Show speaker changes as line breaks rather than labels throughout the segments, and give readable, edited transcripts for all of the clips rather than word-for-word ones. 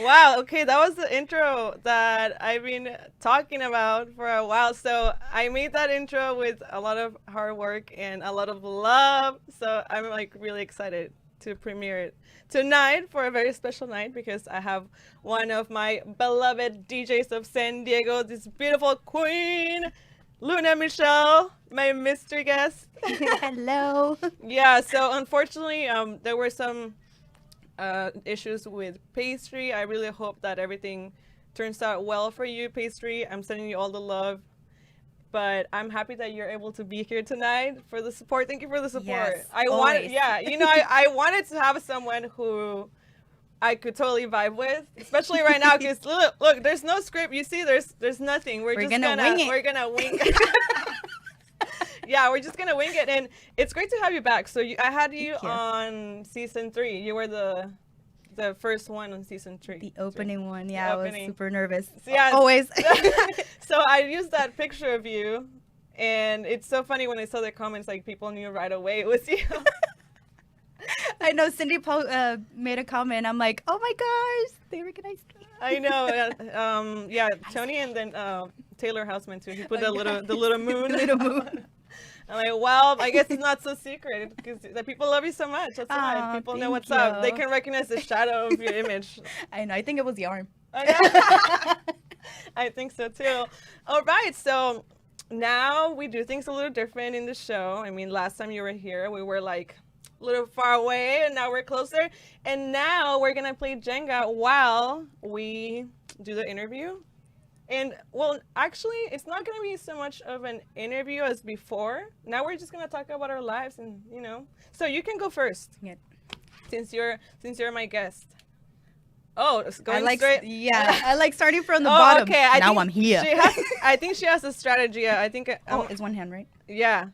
Wow, okay, that was the intro that I've been talking about for a while. So I made that intro with a lot of hard work and a lot of love. So I'm like really excited to premiere it tonight for a very special night because I have one of my beloved DJs of San Diego, this beautiful queen, Luna Michelle, my mystery guest.
Hello.
Yeah, so unfortunately, there were some issues with pastry. I really hope that everything turns out well for you, pastry. I'm sending you all the love. But I'm happy that you're able to be here tonight for the support. Thank you for the support.
Yes,
I wanted,
always.
yeah, I wanted to have someone who I could totally vibe with, especially right now. Because look, there's no script. You see, there's nothing.
We're gonna wing it.
We're gonna wing. Yeah, we're just gonna wing it, and it's great to have you back. So I had you on season 3. You were the first one on season 3.
The opening one, yeah, I was super nervous.
So, yeah,
always.
So I used that picture of you, and it's so funny when I saw the comments, like people knew right away it was you.
I know Cindy made a comment. I'm like, oh my gosh, they recognized me.
I know. Yeah, Tony and then Taylor Houseman too. He put the little moon.
Little moon.
I'm like, well, I guess it's not so secret because the people love you so much. That's why people know what's up. They can recognize the shadow of your image.
I know. I think it was the arm.
I think so too. All right, so now we do things a little different in the show. I mean, last time you were here, we were like a little far away, and now we're closer. And now we're gonna play Jenga while we do the interview. And well, actually, it's not gonna be so much of an interview as before. Now we're just gonna talk about our lives, and So you can go first, since you're my guest. Oh, it's going straight.
Yeah, I like starting from the bottom.
Okay,
I'm here.
I think she has a strategy. I think.
It's one hand, right?
Yeah.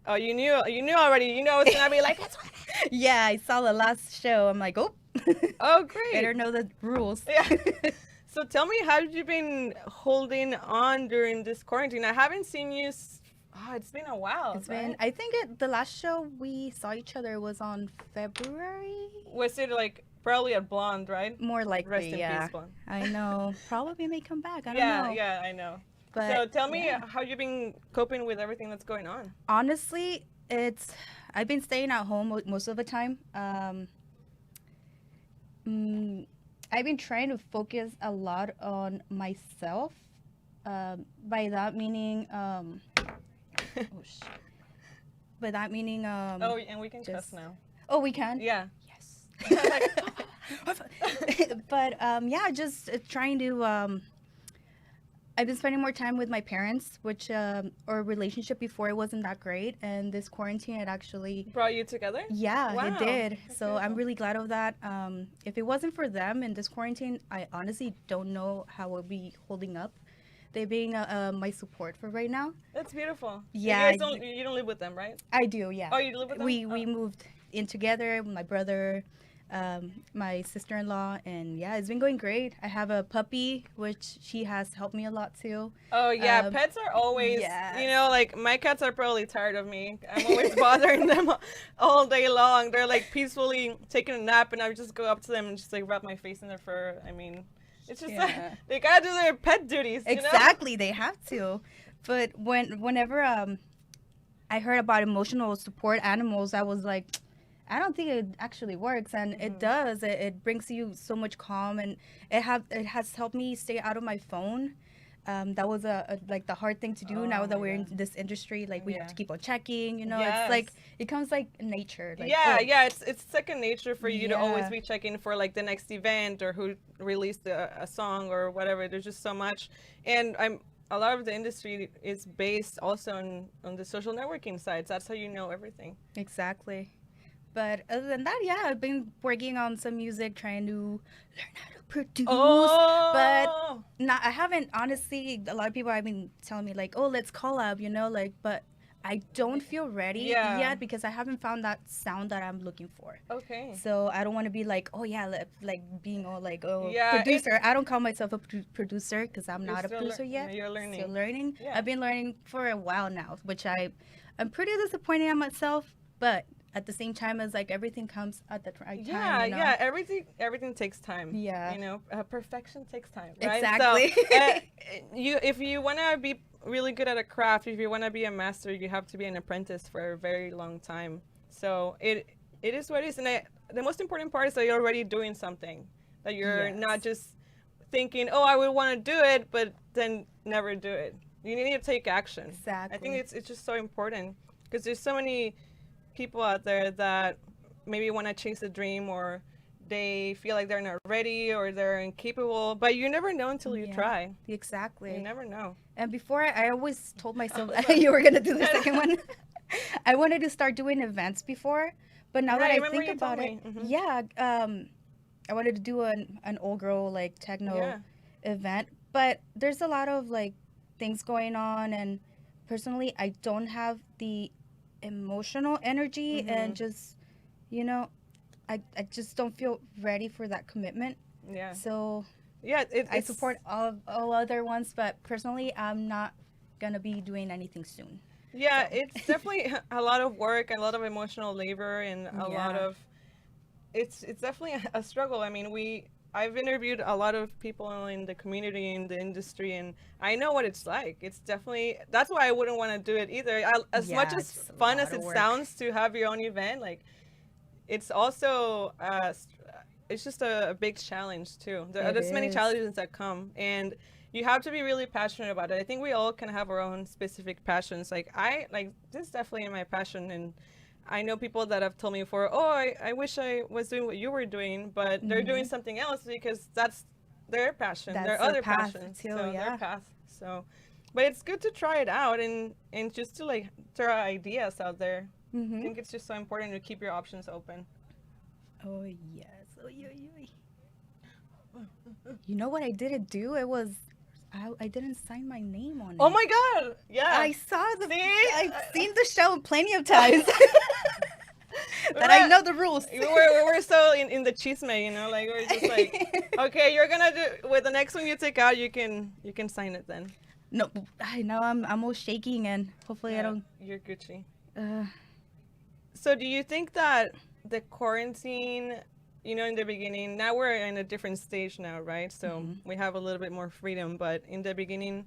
Oh, you knew already. You know it's gonna be like it's one hand.
Yeah, I saw the last show. I'm like, oh.
Oh, great.
Better know the rules.
Yeah. So tell me, how have you been holding on during this quarantine? I haven't seen you. It's been a while.
I think the last show we saw each other was on February.
Was it like probably at Blonde, right?
More likely,
Rest in peace, Blonde.
I know. Probably may come back. I don't know.
Yeah, I know.
But,
so tell me how you've been coping with everything that's going on.
Honestly, I've been staying at home most of the time. I've been trying to focus a lot on myself. By that meaning,
and we can cuss now.
Oh, we can?
Yeah.
Yes. But just trying to. I've been spending more time with my parents, which our relationship before it wasn't that great, and this quarantine it actually
brought you together.
Yeah,
wow.
It did.
That's
so
beautiful.
I'm really glad of that. If it wasn't for them in this quarantine, I honestly don't know how I'll be holding up. They being my support for right now.
That's beautiful.
Yeah.
You don't live with them, right?
I do. Yeah.
Oh, you live with them?
We moved in together. My brother. My sister-in-law, and it's been going great. I have a puppy, which she has helped me a lot too.
Oh yeah, pets are always, like my cats are probably tired of me. I'm always bothering them all day long. They're like peacefully taking a nap, and I just go up to them and just like rub my face in their fur. I mean, it's just like they gotta do their pet duties.
Exactly, they have to. But whenever I heard about emotional support animals, I was like, I don't think it actually works, and it does. It brings you so much calm, and it has helped me stay out of my phone. That was the hard thing to do now that we're in this industry. Like we have to keep on checking, It's like it comes like nature. Like,
it's second nature for you to always be checking for like the next event or who released a song or whatever. There's just so much, and a lot of the industry is based also on the social networking sites. That's how you know everything.
Exactly. But other than that, I've been working on some music, trying to learn how to produce.
Oh.
But I haven't, honestly, a lot of people have been telling me, like, oh, let's collab, but I don't feel ready yet because I haven't found that sound that I'm looking for.
Okay.
So I don't want to be like, oh, like being all like, producer. I don't call myself a producer because I'm not a producer yet.
You're learning.
Still learning.
Yeah.
I've been learning for a while now, which I'm pretty disappointed in myself, but at the same time as like everything comes at the right
Yeah,
time, you know?
yeah. Everything takes time.
Yeah.
You know, perfection takes time, right?
Exactly.
So, if you want to be really good at a craft, if you want to be a master, you have to be an apprentice for a very long time. So it is what it is, and the most important part is that you're already doing something. That you're not
Yes.
just thinking, oh, I would want to do it, but then never do it. You need to take action. I think
Exactly.
it's just so important because there's so many people out there that maybe want to chase a dream or they feel like they're not ready or they're incapable, but you never know until you
Yeah.
try. You
Exactly.
never know.
And before, I always told myself
Sorry.
you were gonna do the second one. I wanted to start doing events before, but now
Right,
that
I
I
remember
think
you told
about it,
me.
yeah, I wanted to do an old girl like techno
Yeah.
event, but there's a lot of like things going on, and personally, I don't have the emotional energy and just, you know, I just don't feel ready for that commitment.
Yeah.
So
Yeah,
I
it's
support all other ones, but personally, I'm not gonna be doing anything soon.
yeah,
So
it's definitely a lot of work, a lot of emotional labor, and a lot
yeah,
of it's definitely a struggle. I mean, I've interviewed a lot of people in the community in the industry, and I know what it's like. It's definitely that's why I wouldn't want to do it either. As much
yeah,
as
it's a
fun as
lot of
it
work.
sounds to have your own event, like it's also it's just a big challenge too.
It
There's many
is.
challenges that come, and you have to be really passionate about it. I think we all can have our own specific passions. Like I like this is definitely my passion, and I know people that have told me before, oh, I wish I was doing what you were doing, but they're doing
Hmm.
something else because that's their passion,
That's
their
the
other
path
passions,
too.
so their
Yeah.
path. So, but it's good to try it out and just to like throw ideas out there. I
Hmm.
think it's just so important to keep your options open.
Oh yes. Oh, you know what I didn't do? It was I didn't sign my name on
Oh
it.
my God! Yeah.
I saw the.
See,
I've seen the show plenty of times.
we
That I
were
know the rules.
we were so in the chisme, you know, like we're just like, okay, you're gonna do with the next one you take out, you can sign it then.
No, I know I'm all shaking, and hopefully I
Yeah,
don't.
you're Gucci.
Uh,
So do you think that the quarantine, in the beginning, now we're in a different stage now, right? So
mhm.
we have a little bit more freedom, but in the beginning,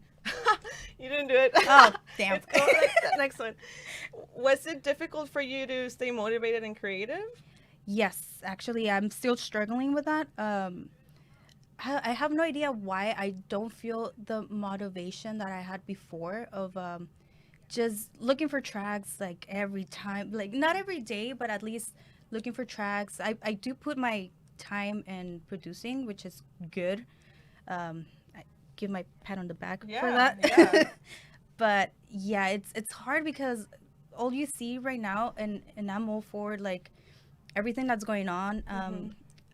you didn't do it.
Oh, damn.
It's cool. Next one. Was it difficult for you to stay motivated and creative?
Yes, actually, I'm still struggling with that. I have no idea why I don't feel the motivation that I had before of just looking for tracks like every time, like not every day, but at least looking for tracks. I do put my time in producing, which is good. I give my pat on the back for
Yeah, yeah.
that. But yeah, it's hard because all you see right now, and I'm all for like everything that's going on.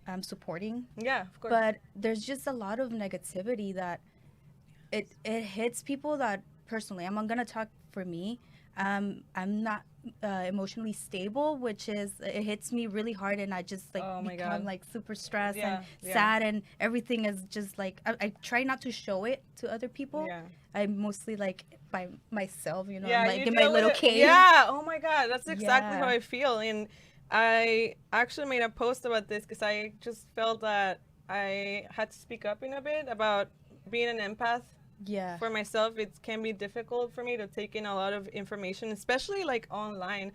I'm supporting,
Yeah, of course.
but there's just a lot of negativity that it hits people that personally. I'm gonna talk for me. I'm not emotionally stable, which is it hits me really hard, and I just like
Oh my
become
God.
like super stressed and
Yeah, yeah.
sad, and everything is just like I try not to show it to other people.
Yeah.
I mostly like by myself, you know,
Yeah,
I'm like
you
in my
deal with
little
it.
cave.
Yeah. Oh my God, that's exactly how
Yeah.
I feel. And I actually made a post about this because I just felt that I had to speak up in a bit about being an empath
Yeah.
for myself. It can be difficult for me to take in a lot of information, especially like online.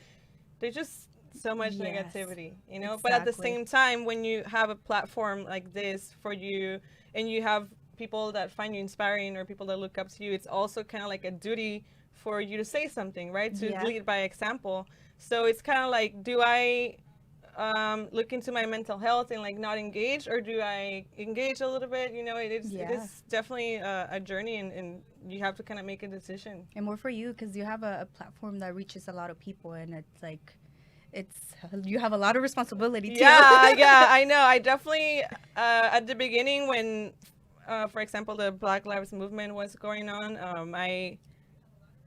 There's just so much
Yes.
negativity, But at the
Exactly.
same time, when you have a platform like this for you and you have people that find you inspiring or people that look up to you, it's also kind of like a duty for you to say something, right? To
Yeah.
lead by example. So it's kind of like, do I look into my mental health and like not engage, or do I engage a little bit? It
Yeah.
is definitely a journey, and you have to kind of make a decision.
And more for you because you have a platform that reaches a lot of people, and it's like it's you have a lot of responsibility too.
Yeah, yeah, I know. I definitely at the beginning when, for example, the Black Lives Movement was going on,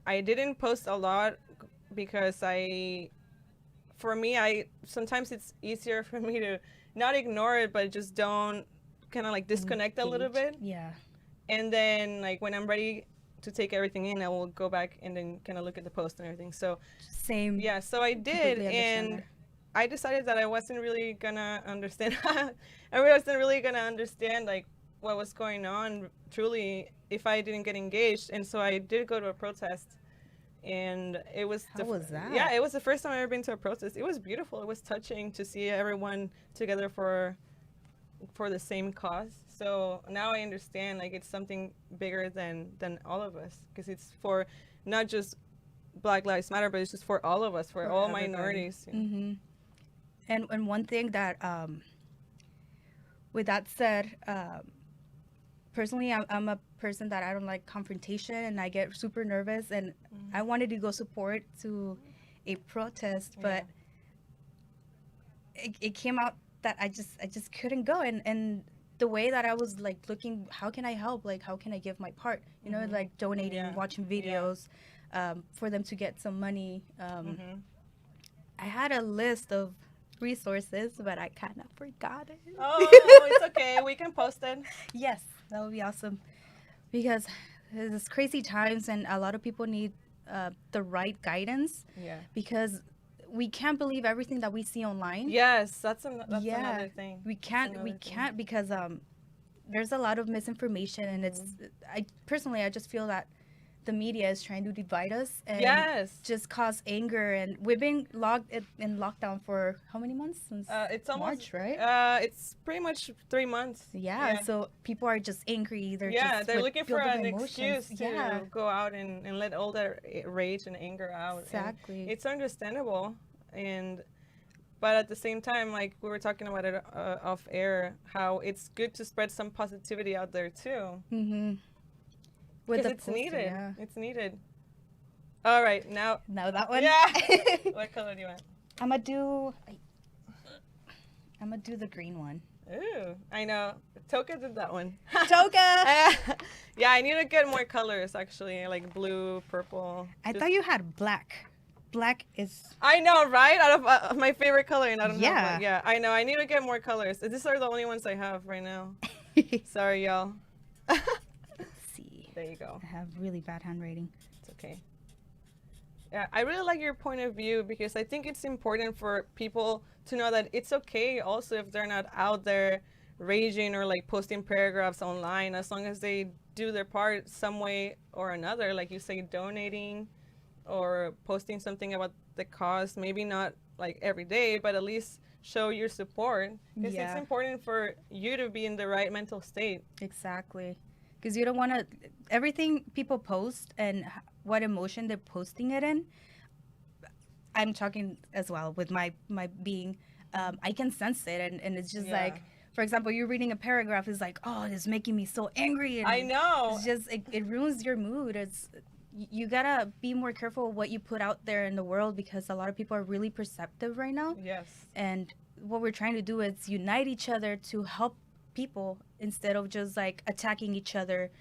I didn't post a lot because for me, I sometimes it's easier for me to not ignore it, but just don't kind of like disconnect a little
Engage.
bit.
Yeah.
And then like when I'm ready to take everything in, I will go back and then kind of look at the post and everything. So
Same.
yeah, so I did,
Completely understand
and
that.
I decided that I wasn't really gonna understand. I wasn't really gonna understand like what was going on truly if I didn't get engaged, and so I did go to a protest, and it was
How was that?
yeah, it was the first time I ever been to a protest. It was beautiful. It was touching to see everyone together for the same cause. So now I understand like it's something bigger than all of us, because it's for not just Black Lives Matter, but it's just for all of us, for all
everybody.
minorities.
Mm-hmm. And one thing that, with that said, personally, I'm a person that I don't like confrontation, and I get super nervous. And I wanted to go support to a protest, but it came out that I just couldn't go. And the way that I was like looking, how can I help? Like, how can I give my part? You know, like donating, watching videos, for them to get some money. I had a list of resources, but I kind of forgot it.
Oh, it's okay. We can post it.
Yes, that would be awesome, because it's crazy times, and a lot of people need the right guidance.
Yeah.
Because we can't believe everything that we see online.
Yes, that's another thing.
We can't because there's a lot of misinformation, and I just feel that the media is trying to divide us and just cause anger. And we've been locked in lockdown for how many months? Since
it's almost
March, right?
It's pretty much 3 months.
Yeah, so people are just angry. They're
they're looking for an
emotions.
excuse to go out and let all their rage and anger out.
Exactly.
And it's understandable, but at the same time, like we were talking about it off air, how it's good to spread some positivity out there too.
Mm-hmm.
Because it's needed. Yeah. It's needed. All right, now
that one.
Yeah. What color do you want?
I'm gonna do the green one.
Ooh, I know. Toka did that one.
Toka.
Yeah, I need to get more colors actually, like blue, purple.
I thought you had black. Black is.
I know, right? Out of my favorite color, and I don't know.
Yeah.
Yeah, I know. I need to get more colors. These are the only ones I have right now. Sorry, y'all. There you go.
I have really bad handwriting.
It's okay. Yeah, I really like your point of view, because I think it's important for people to know that it's okay also if they're not out there raging or like posting paragraphs online, as long as they do their part some way or another, like you say, donating or posting something about the cause, maybe not like every day, but at least show your support, because it's important for you to be in the right mental state.
Exactly. Because you don't want to, everything people post and what emotion they're posting it in. I'm talking as well with my being, I can sense it, and it's just like, for example, you're reading a paragraph, it's like, oh, it's making me so angry. And
I know.
It's just, it ruins your mood. You gotta be more careful what you put out there in the world, because a lot of people are really perceptive right now.
Yes.
And what we're trying to do is unite each other to help people, instead of just like attacking each other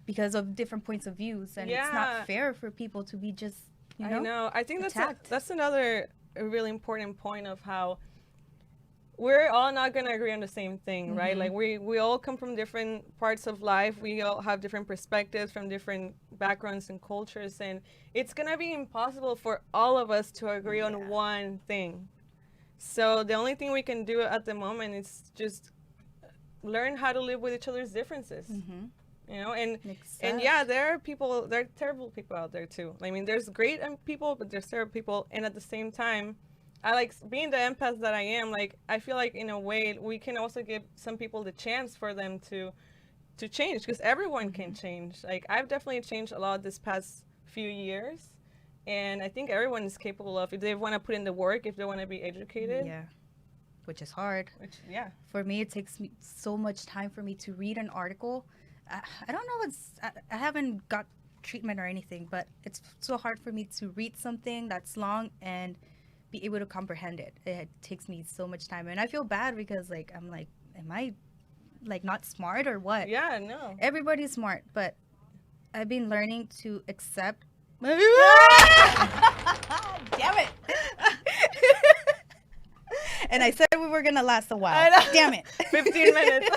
because of different points of views. And it's not fair for people to be just, you know,
I know. I think
attacked.
that's another really important point of how we're all not going to agree on the same thing, right? Like we all come from different parts of life. We all have different perspectives from different backgrounds and cultures, and it's going to be impossible for all of us to agree on one thing. So the only thing we can do at the moment is just learn how to live with each other's differences. You know, and yeah, there are terrible people out there too. I mean, there's great people, but there's terrible people. And at the same time, I like being the empath that I am. Like, I feel like in a way we can also give some people the chance for them to change, because everyone can change. Like, I've definitely changed a lot this past few years, and I think everyone is capable of, if they want to put in the work, if they want to be educated.
Yeah. Which is hard. For me, it takes me so much time for me to read an article. I don't know, I haven't got treatment or anything, but it's so hard for me to read something that's long and be able to comprehend it. It takes me so much time, and I feel bad because like I'm like, am I like not smart or what?
Yeah, no.
Everybody's smart, but I've been learning to accept. Damn it. And I said we were going to last a while. Damn it.
15 minutes.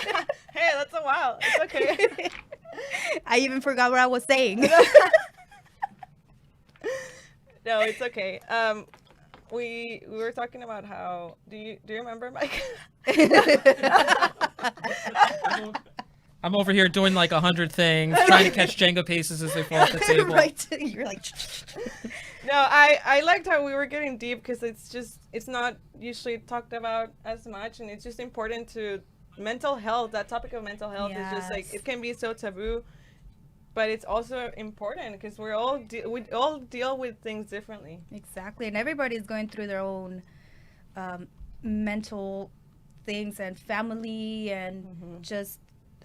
Hey, that's a while. It's okay.
I even forgot what I was saying.
No, it's okay. we were talking about how do you remember, Mike?
I'm over here doing like 100 things, trying to catch Jenga pieces as they fall off the table.
Right. You're like.
No, I liked how we were getting deep because it's not usually talked about as much, and it's just important to mental health. That topic of mental health is just like, it can be so taboo, but it's also important because we all deal with things differently.
Exactly, and everybody's going through their own mental things and family and just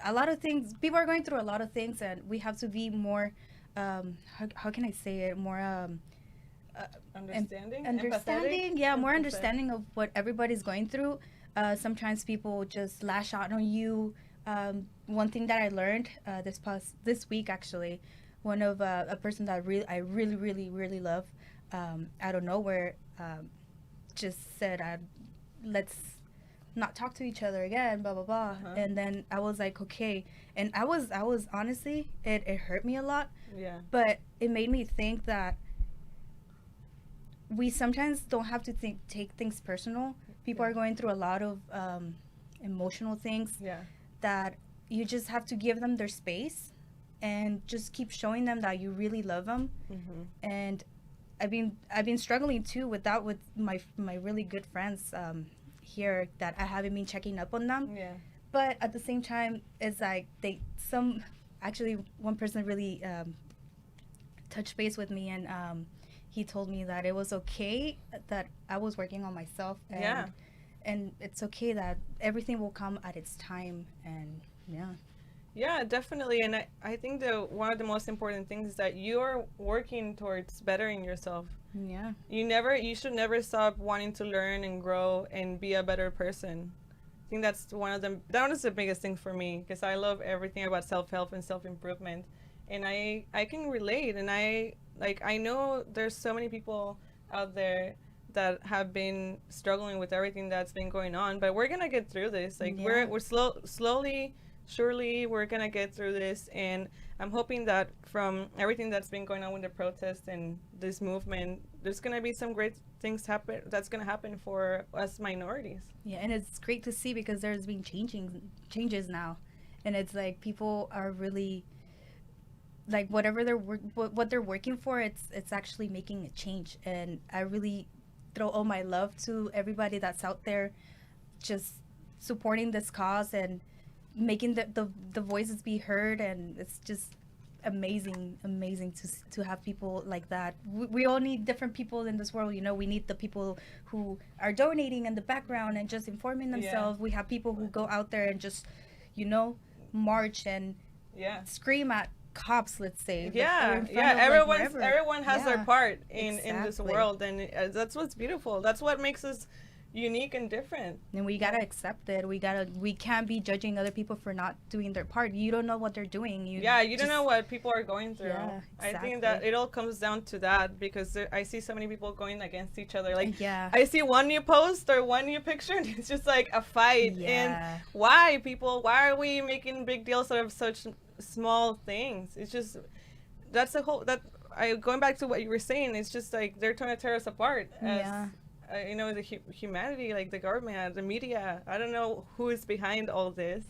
a lot of things. People are going through a lot of things, and we have to be more. How can I say it? More.
Understanding,
yeah, more understanding of what everybody's going through. Sometimes people just lash out on you. One thing that I learned this week, actually, one of a person that I really love, out of nowhere, just said, let's not talk to each other again, blah blah blah. And then I was like, okay, and I was honestly, it hurt me a lot.
Yeah,
but it made me think that we sometimes don't have to take things personal. People are going through a lot of emotional things.
Yeah.
That you just have to give them their space and just keep showing them that you really love them. And I've been struggling too with that with my really good friends here, that I haven't been checking up on them.
Yeah.
But at the same time, it's like actually one person really touched base with me, and he told me that it was okay that I was working on myself, and it's okay that everything will come at its time. And
yeah, definitely. And I think that one of the most important things is that you're working towards bettering yourself.
Yeah,
you should never stop wanting to learn and grow and be a better person. I think that one is the biggest thing for me, because I love everything about self-help and self-improvement, and I can relate. And I know there's so many people out there that have been struggling with everything that's been going on, but we're gonna get through this. We're slowly, surely we're gonna get through this. And I'm hoping that from everything that's been going on with the protest and this movement, there's gonna be some great things that's gonna happen for us minorities.
Yeah, and it's great to see, because there's been changes now, and it's like people are really, like, whatever what they're working for, it's actually making a change. And I really throw all my love to everybody that's out there just supporting this cause and making the voices be heard. And it's just amazing to have people like that. We all need different people in this world. We need the people who are donating in the background and just informing themselves. We have people who go out there and just march and scream at cops, let's say.
Everyone has their part in this world, and that's what's beautiful. That's what makes us unique and different.
And we gotta accept it. We can't be judging other people for not doing their part. You don't know what they're doing. You
don't know what people are going through.
Exactly.
I think that it all comes down to that, because I see so many people going against each other. I see one new post or one new picture, and it's just like a fight. And why are we making big deals out of such small things? It's just, that's the whole, going back to what you were saying, it's just like they're trying to tear us apart as the humanity, like the government, the media. I don't know who is behind all this,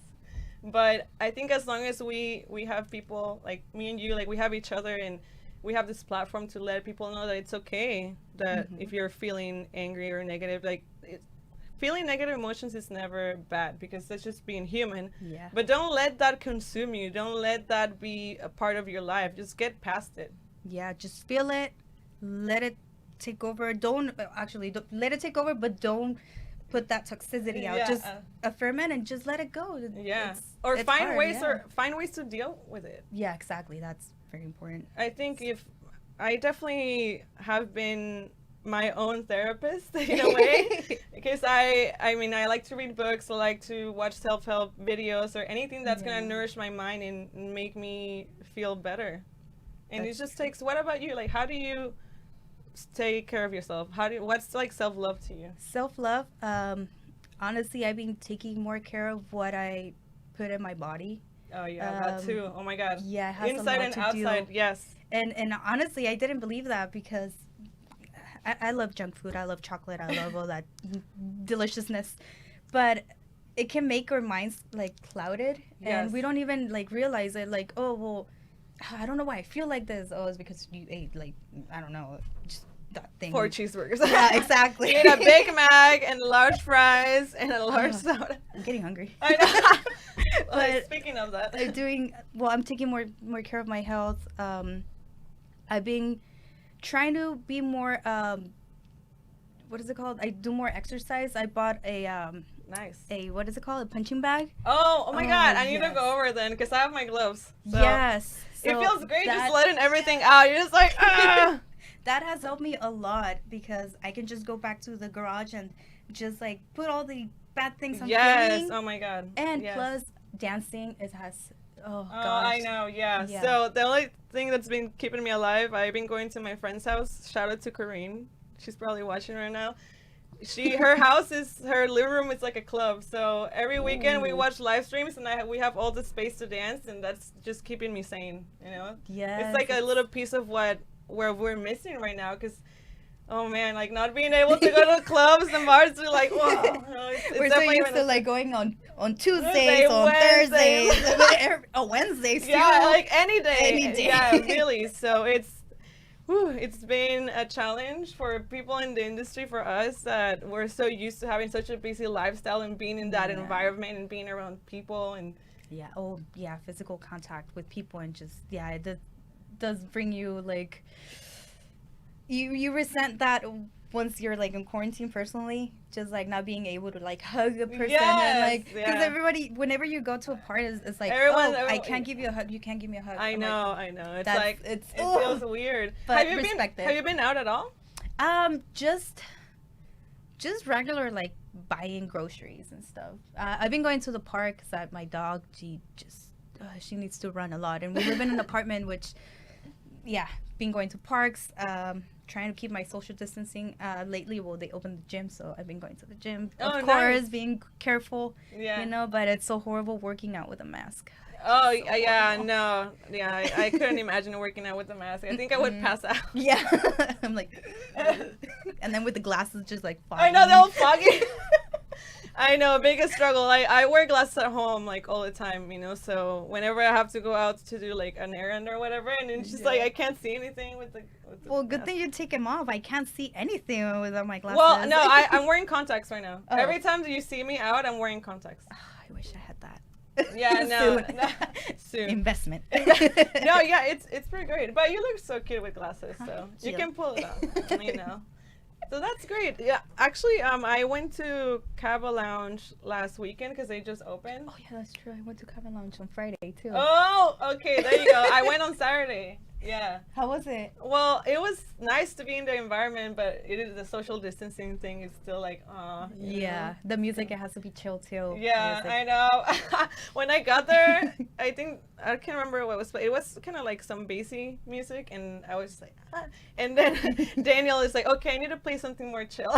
but I think as long as we have people like me and you, like we have each other, and we have this platform to let people know that it's okay, that if you're feeling angry or negative, feeling negative emotions is never bad, because that's just being human. But don't let that consume you. Don't let that be a part of your life. Just get past it.
Just feel it, let it take over. Don't let it take over, but don't put that toxicity out. Just affirm it and just let it go.
Or find ways to deal with it.
Exactly. That's very important.
I think I definitely have been my own therapist in a way, because I like to read books, I like to watch self-help videos, or anything that's gonna nourish my mind and make me feel better. And it just takes. What about you? Like, how do you take care of yourself? What's like self-love to you?
Self-love, honestly, I've been taking more care of what I put in my body.
Oh yeah, that too. Oh my God.
Yeah, it has
inside
a lot
and
to
outside.
do.
Yes.
And honestly, I didn't believe that, because I love junk food. I love chocolate. I love all that deliciousness. But it can make our minds like clouded, and we don't even like realize it. Like, oh well, I don't know why I feel like this. Oh, it's because you ate like, I don't know, just that thing.
4 cheeseburgers.
Yeah, exactly.
You ate a Big Mac and large fries and a large soda.
I'm getting hungry.
I know.
But
speaking of that,
I'm taking more care of my health. I've been trying to be more what is it called? I do more exercise. I bought
nice.
What is it called? A punching bag.
Oh my God! I need
yes.
to go over then because I have my gloves. So
Yes.
it
So
feels great just letting everything out. You're just like, ah.
That has helped me a lot because I can just go back to the garage and just like put all the bad things I'm feeling.
Oh my God.
And
yes.
plus dancing, it has. Oh gosh.
I know. Yeah. So the only thing that's been keeping me alive, I've been going to my friend's house. Shout out to Corinne. She's probably watching right now. Her living room is like a club. So every weekend we watch live streams and we have all the space to dance, and that's just keeping me sane. You know.
Yeah.
It's like a little piece of where we're missing right now, because oh man, like not being able to go to clubs and bars, we're like, whoa.
We're so used to like going on Tuesdays, on Thursdays, Wednesdays too.
Yeah, like any day.
day.
Yeah, really. So it's been a challenge for people in the industry, for us, that we're so used to having such a busy lifestyle and being in that environment and being around people and
physical contact with people, and just it does bring you like you resent that once you're like in quarantine personally, just like not being able to like hug a person and like, because everybody, whenever you go to a party, it's like, everyone, I can't give you a hug, you can't give me a hug.
I know. It's like it feels weird.
But
have you been out at all?
Just regular like buying groceries and stuff. I've been going to the park because my dog, she needs to run a lot, and we live in an apartment, which been going to parks, trying to keep my social distancing. Lately, they opened the gym, so I've been going to the gym. Of course, being careful, but it's so horrible working out with a mask.
Oh, so I couldn't imagine working out with a mask. I think I would pass out.
Yeah. I'm like, and then with the glasses just like foggy.
I know, they're all foggy. I know, biggest struggle. I wear glasses at home like all the time, so whenever I have to go out to do like an errand or whatever, and it's just like I can't see anything with the
well, good thing you take them off. I can't see anything without my glasses.
Well, no, I'm wearing contacts right now. Oh. Every time that you see me out, I'm wearing contacts.
I wish I had that.
Yeah, no. Soon.
Investment.
No, yeah, it's pretty great. But you look so cute with glasses, so you can pull it off, So that's great. Yeah, actually, I went to Cava Lounge last weekend because they just opened.
Oh yeah, that's true. I went to Cava Lounge on Friday too.
Oh, okay, there you go. I went on Saturday. Yeah.
How was it?
Well, it was nice to be in the environment, but the social distancing thing is still like,
yeah, the music, it has to be chill too.
Yeah, I know. When I got there, I can't remember what was, but it was kind of like some bassy music, and I was like, and then Daniel is like, okay, I need to play something more chill.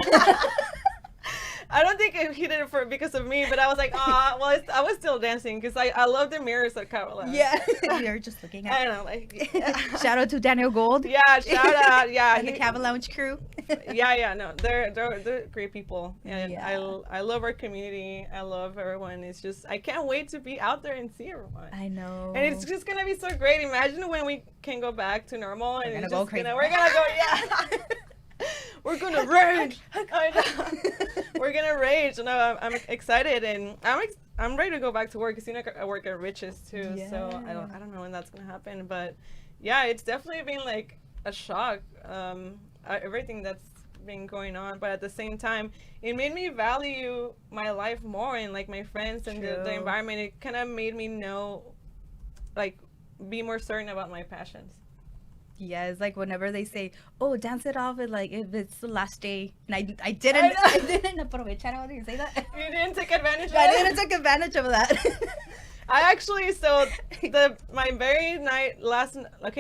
I don't think he did it because of me, but I was like, well, I was still dancing because I love the mirrors at Caroline.
Yeah, you're just looking at.
I know, like. Yeah.
Shout out to Daniel Gold.
Yeah, shout out. Yeah,
and the Cava Lounge crew.
No, they're great people, and I love our community. I love everyone. It's just I can't wait to be out there and see everyone.
I know.
And it's just gonna be so great. Imagine when we can go back to normal and
we're gonna go.
Yeah. We're gonna rage. I know. We're gonna rage. No, I'm excited, and I'm ready to go back to work. Cause I work at Riches too, so I don't know when that's gonna happen. But yeah, it's definitely been like a shock. Everything that's been going on, but at the same time, it made me value my life more and like my friends and the environment. It kind of made me know, like, be more certain about my passions.
Yeah, it's like whenever they say, "Oh, dance it off," like if it's the last day, and I didn't aprovechar. How do you say that?
You didn't take advantage of it?
I didn't take advantage of that.
I actually,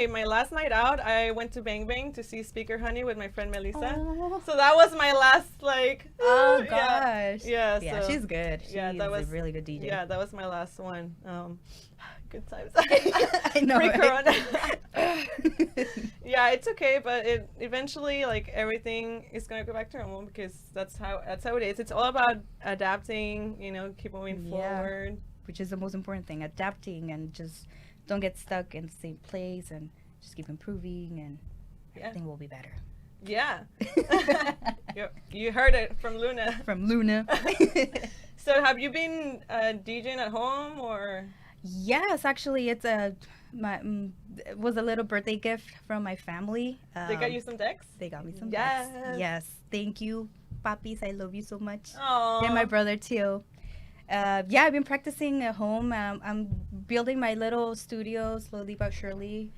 my last night out, I went to Bang Bang to see Speaker Honey with my friend Melissa. Oh. So that was my last, like.
Oh gosh.
Yeah.
Yeah,
so,
she's good. She's
that was
a really good DJ.
Yeah, that was my last one. Good times.
I know, right?
Pre-corona. Yeah, it's okay, but it eventually, like, everything is gonna go back to normal because that's how it is. It's all about adapting, keep moving forward.
Which is the most important thing, adapting, and just don't get stuck in the same place, and just keep improving, and everything will be better.
Yeah. You heard it from Luna.
From Luna.
So have you been DJing at home or?
Yes, actually, it was a little birthday gift from my family.
They got you some decks?
They got me some
Yes.
decks. Yes, thank you, Papis. I love you so much.
Aww.
And my brother too. I've been practicing at home. I'm building my little studio slowly but surely.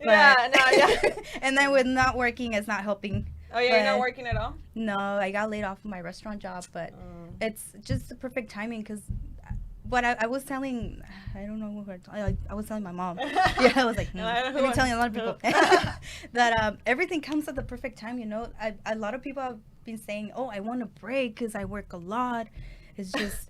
Yeah. And then with not working, it's not helping.
Oh yeah, you're not working at all?
No, I got laid off from my restaurant job, but it's just the perfect timing because what I was telling, I don't know who I was telling my mom. Yeah, I was like, I've been telling a lot of people that everything comes at the perfect time. A lot of people have been saying, oh, I want a break because I work a lot. It's just,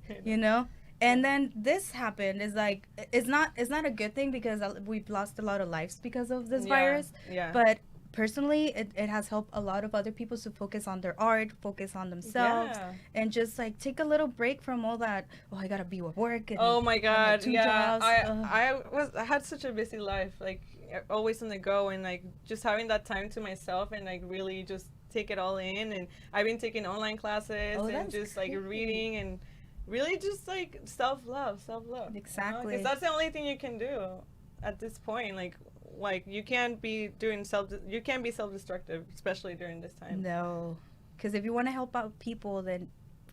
And then this happened. It's like it's not a good thing because we've lost a lot of lives because of this virus.
Yeah.
But personally, it has helped a lot of other people to focus on their art, focus on themselves, and just like take a little break from all that. Oh, I gotta be at work. And,
oh my God,
two
yeah.
jobs.
I had such a busy life, like always on the go, and like just having that time to myself and like really just take it all in. And I've been taking online classes and just like reading and really just like self-love.
Exactly.
Because that's the only thing you can do at this point. Like you can't be self-destructive, especially during this time.
No, because if you want to help out people, then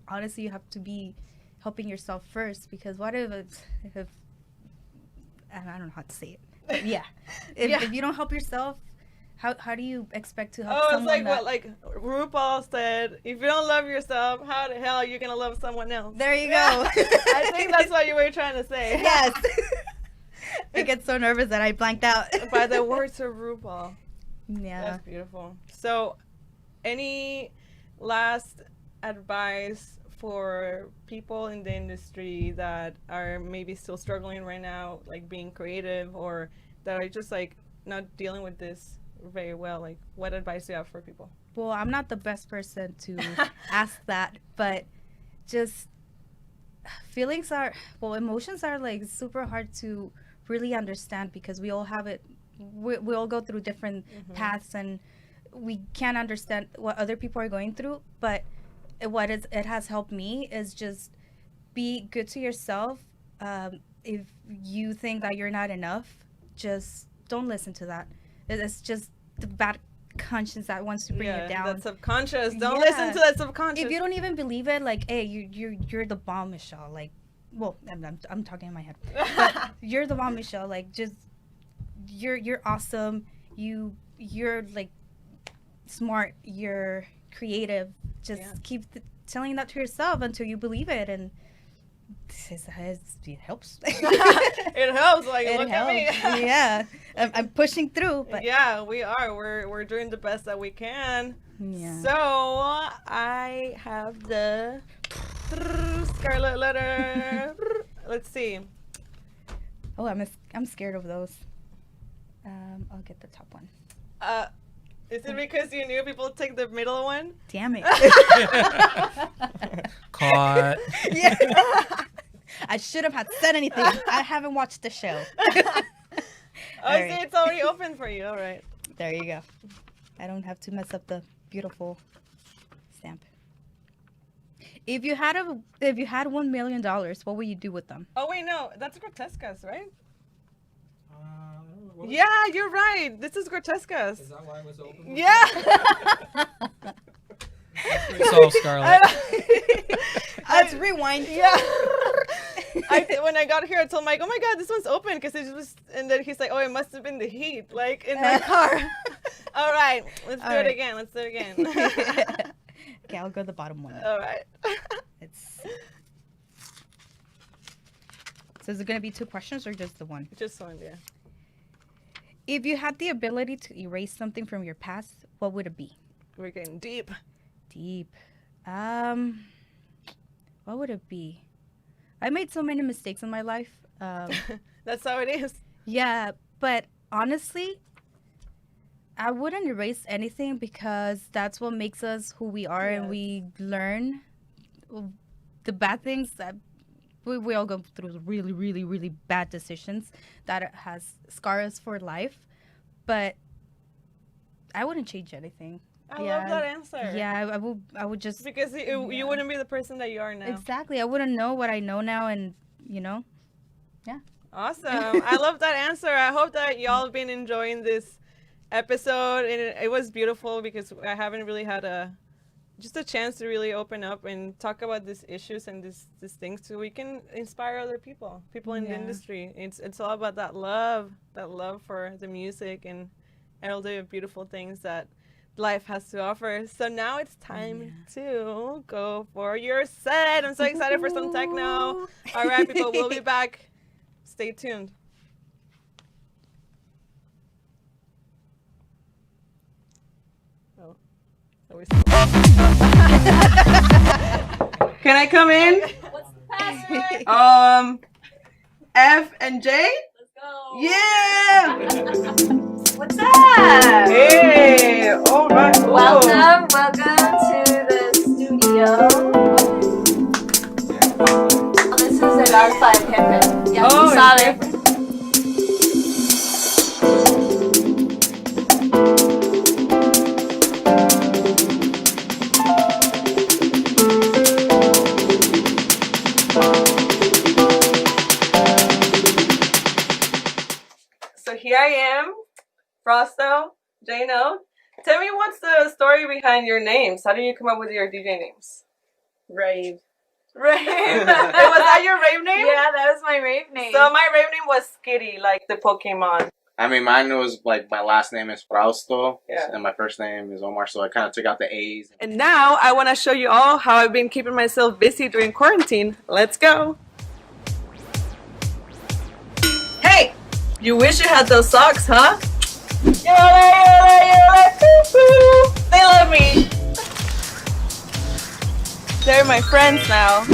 honestly you have to be helping yourself first. Because what if I don't know how to say it. But yeah, if you don't help yourself, how do you expect to help someone?
It's like what RuPaul said, if you don't love yourself, how the hell are you gonna love someone else?
There you go.
I think that's what you were trying to say.
Yes. I get so nervous that I blanked out.
By the words of RuPaul.
Yeah.
That's beautiful. So, any last advice for people in the industry that are maybe still struggling right now, like being creative, or that are just like not dealing with this very well? Like, what advice do you have for people?
Well, I'm not the best person to ask that, but just emotions are like super hard to really understand because we all have it. We all go through different paths, and we can't understand what other people are going through. But it has helped me is just be good to yourself. If you think that you're not enough, just don't listen to that. It's just the bad conscience that wants to bring you down.
That subconscious. Don't listen to that subconscious.
If you don't even believe it, like, hey, you're the bomb, Michelle. Like, well, I'm talking in my head. But you're the bomb, Michelle. Like, just you're awesome. You're like smart. You're creative. Just keep telling that to yourself until you believe it, and it helps.
It helps. Like,
it
look
helps.
at me.
Yeah, I'm pushing through. But
yeah, we are. We're doing the best that we can.
Yeah.
So I have the Scarlett letter. Let's see.
Oh, I'm scared of those. I'll get the top one.
Is it because you knew people take the middle one?
Damn it.
Caught.
Yeah. I should have had said anything. I haven't watched the show.
I see it's already open for you. All right.
There you go. I don't have to mess up the beautiful stamp. If you had $1 million, what would you do with them?
Oh wait, no, that's Grotescas, right? Yeah, you're right. This is Grotescas.
Is that why it was open?
Yeah.
So, Scarlett.
Let's rewind.
Yeah. When I got here, I told Mike, "Oh my God, this one's open," because it was, and then he's like, "Oh, it must have been the heat, like in my car." All right, let's do it again. Let's do it again.
Okay, I'll go the bottom one.
All right.
So is it gonna be 2 questions or just the one?
Just one, yeah.
If you had the ability to erase something from your past, what would it be?
We're getting deep.
Deep. What would it be? I made so many mistakes in my life.
That's how it is.
Yeah, but honestly, I wouldn't erase anything because that's what makes us who we are, and
Yes.
we learn the bad things that we all go through really, really, really bad decisions that has scar us for life. But I wouldn't change anything.
I love that answer.
Yeah, I would just
Because you
Yeah.
wouldn't be the person that you are now.
exactly. I wouldn't know what I know now, and yeah.
Awesome. I love that answer. I hope that y'all have been enjoying this episode. And it was beautiful because I haven't really had just a chance to really open up and talk about these issues and these things so we can inspire other people in the
Yeah.
industry. It's all about that love for the music and all the beautiful things that life has to offer. So now it's time to go for your set. I'm so excited for some techno. All right, people, we'll be back. Stay tuned. Oh, are we still- Can I come in?
What's the password?
F and J.
Let's go.
Yeah.
What's up?
Hey. All right. Ooh.
Welcome to the studio. Oh, this is a dark side haircut. Yeah,
Oh,
you saw it.
So here I am, Frosto, Jano. Tell me what's the story behind your names? How do you come up with your DJ names?
Rave.
Rave. Was that your rave name?
Yeah, that was my rave name.
So my rave name was Skitty, like the Pokemon.
I mean, mine was like my last name is Frausto,
Yeah.
and my first name is Omar, so I kind of took out the A's.
And now I want to show you all how I've been keeping myself busy during quarantine. Let's go. Hey, you wish you had those socks, huh? Yola, yola, yola, poo-poo. They love me. They're my friends now.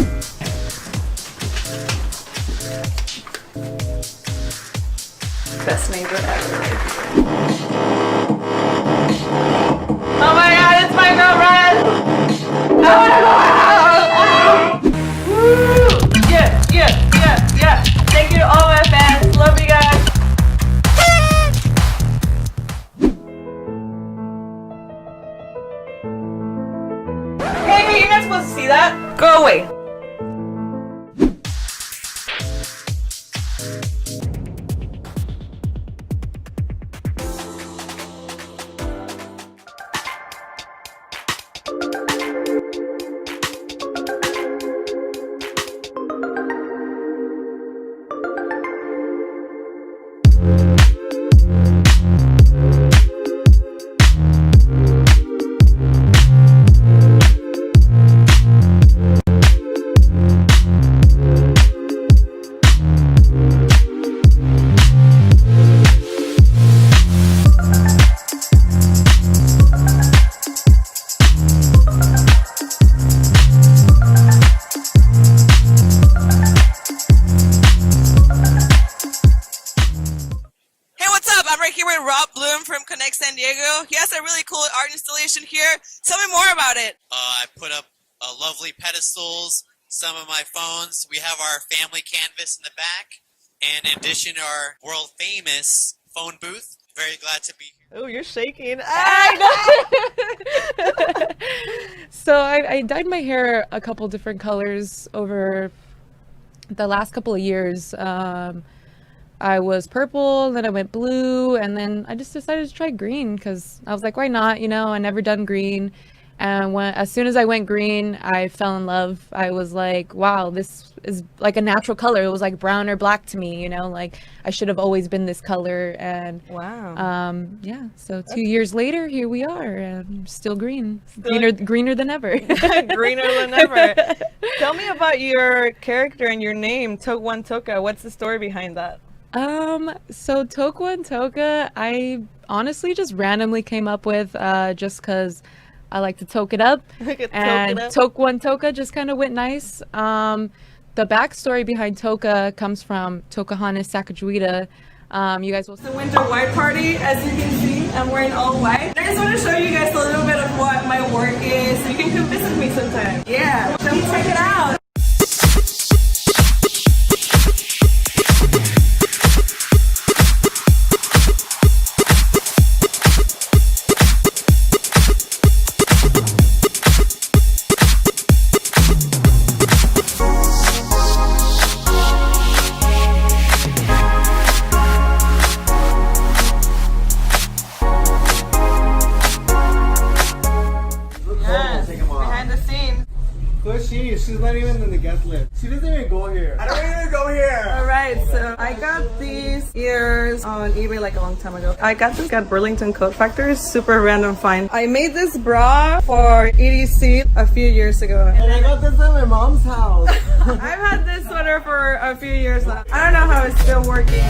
Best neighbor ever. Oh my god, it's my girlfriend! I wanna go out! Woo! Yeah. Thank you to all my fans. Love you guys. Hey, you're not supposed to see that. Go away. Hey, what's up? I'm right here with Rob Bloom from Connect San Diego. He has a really cool art installation here. Tell me more about it.
I put up lovely pedestals, some of my phones. We have our family canvas in the back. And in addition, our world famous phone booth. Very glad to be here.
Oh, you're shaking.
So I dyed my hair a couple different colors over the last couple of years. I was purple, then I went blue, and then I just decided to try green because I was like, why not? You know, I never done green. And as soon as I went green, I fell in love. I was like, wow, this is like a natural color. It was like brown or black to me, you know, like I should have always been this color. And
Wow.
yeah, so 2 years later, here we are, and still green. Greener than ever.
Greener than ever. Tell me about your character and your name, Tokwan Toka. What's the story behind that?
So Tokwa and Toka, I honestly just randomly came up with just because I like to toke it up.
Toke it
And
up.
Tokwa and Toka just kind of went nice. the backstory behind Toka comes from Tokahanis Sacagawea. You guys will
The winter white party, as you can see, I'm wearing all white. I just want to show you guys a little bit of what my work is. You can come visit me sometime. Yeah, come check it out. Behind the scenes.
Who's she? She's not even in the guest list. She doesn't even go here. I don't even go here.
Alright, so I got these ears on eBay like a long time ago. I got this at Burlington Coat Factory, super random find. I made this bra for EDC a few years ago.
And I got this at my mom's house.
I've had this sweater for a few years now. I don't know how it's still working.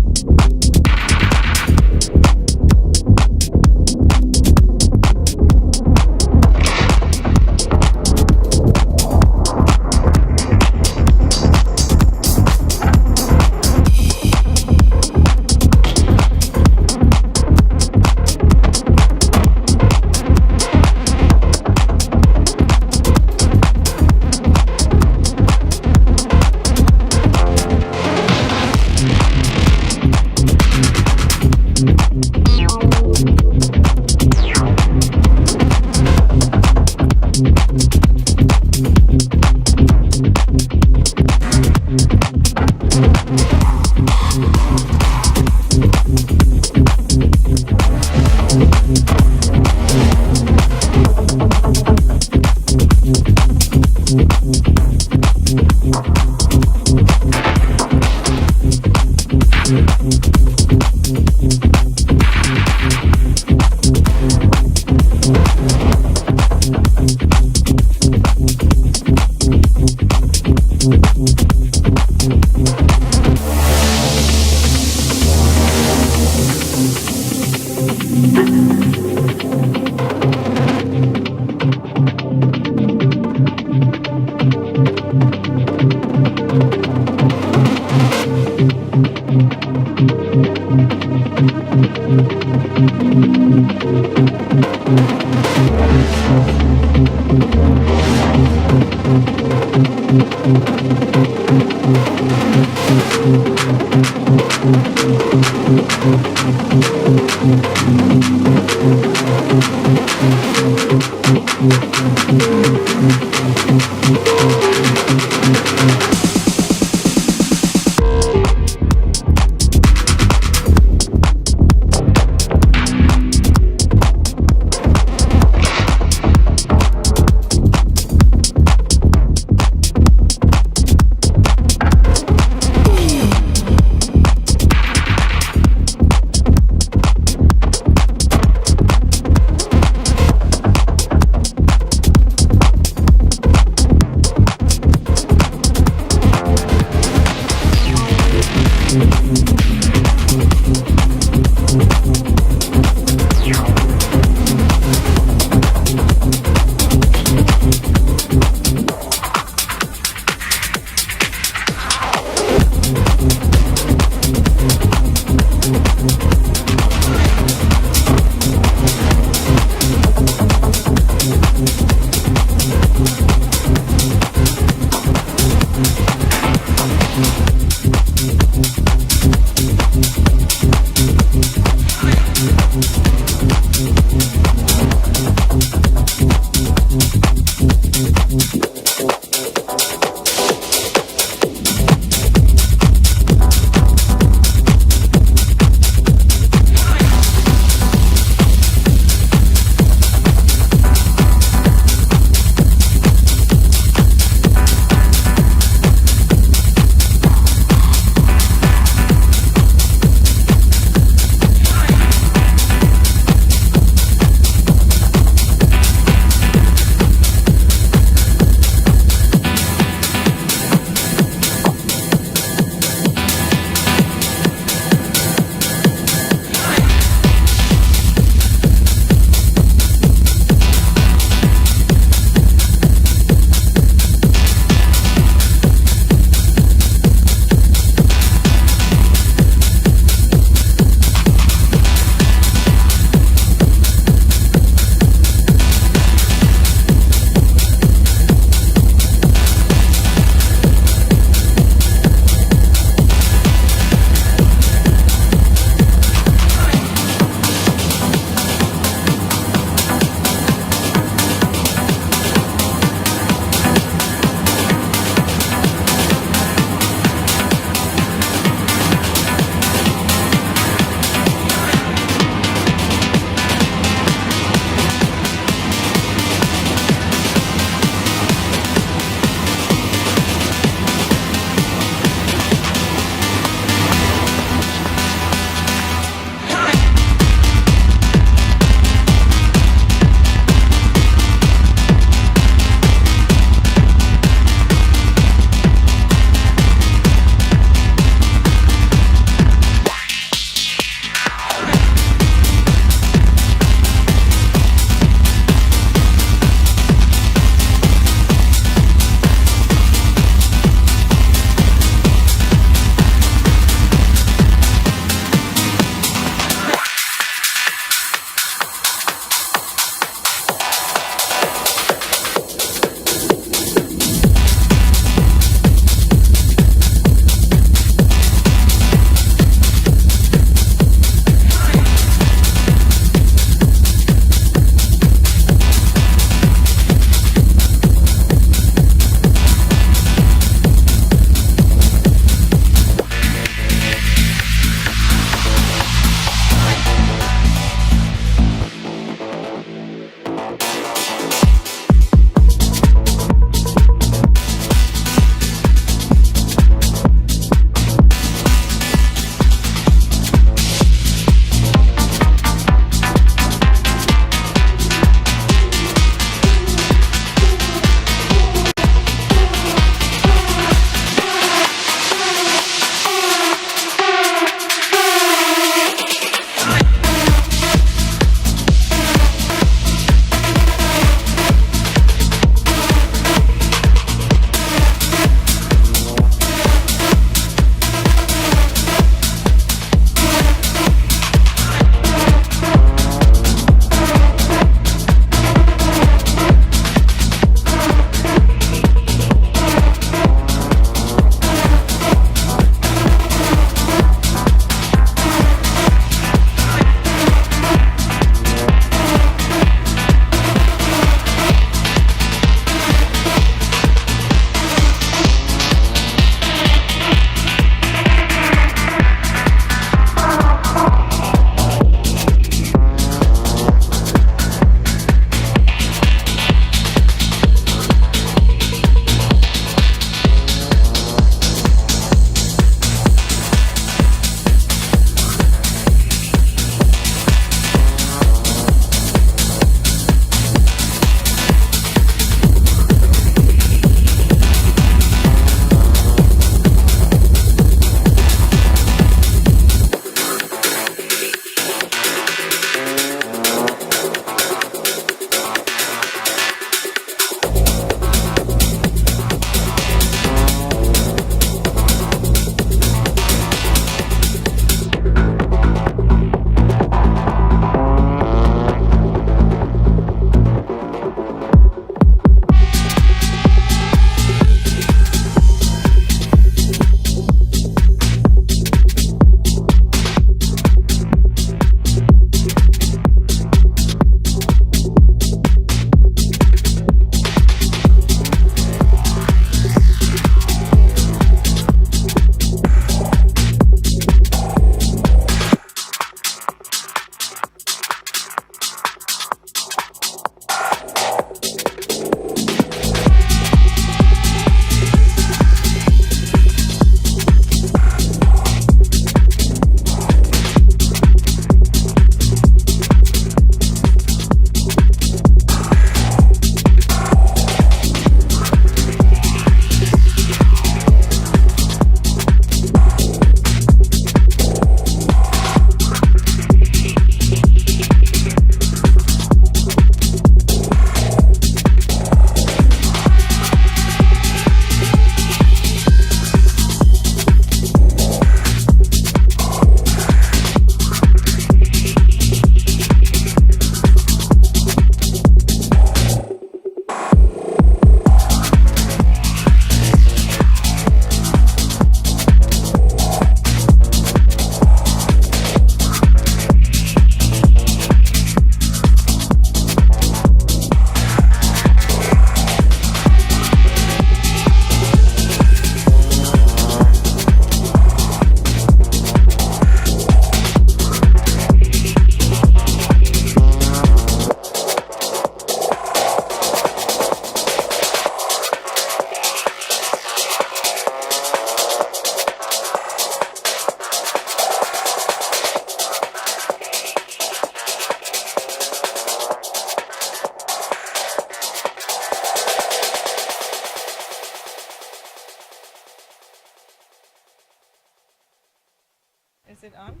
Is it on?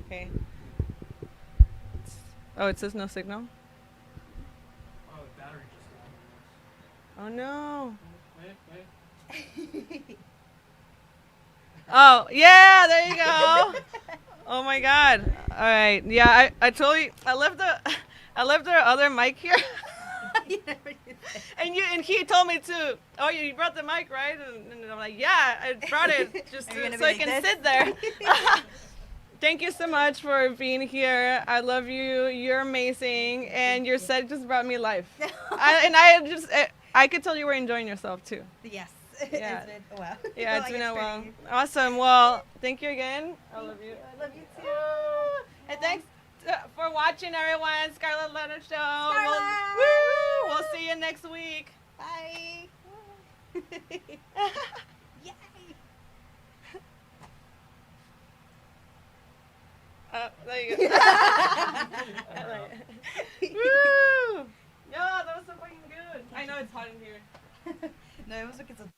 Okay. Oh, it says no signal.
Oh, the battery just
Oh no.
went.
Oh yeah, there you go. Oh my God. All right. Yeah, I totally I left the other mic here. And he told me to. Oh, you brought the mic, right? And I'm like, yeah, I brought it just
Are you gonna
so
be
I
like
can
this?
sit there. Thank you so much for being here. I love you. You're amazing, and your set just brought me life. I could tell you were enjoying yourself too.
Yes.
Yeah.
It's been a while.
Yeah,
Well,
it's
I
been
guess
a
for
while.
you.
Awesome. Well, thank you again. I love you.
I love you too.
And thanks for watching, everyone. Scarlett Leonard Show.
Scarlett!
We'll see you next week.
Bye. Yay.
There you go. Woo! Yeah, that was so fucking good. I know it's hot in here.
No, it was like it's a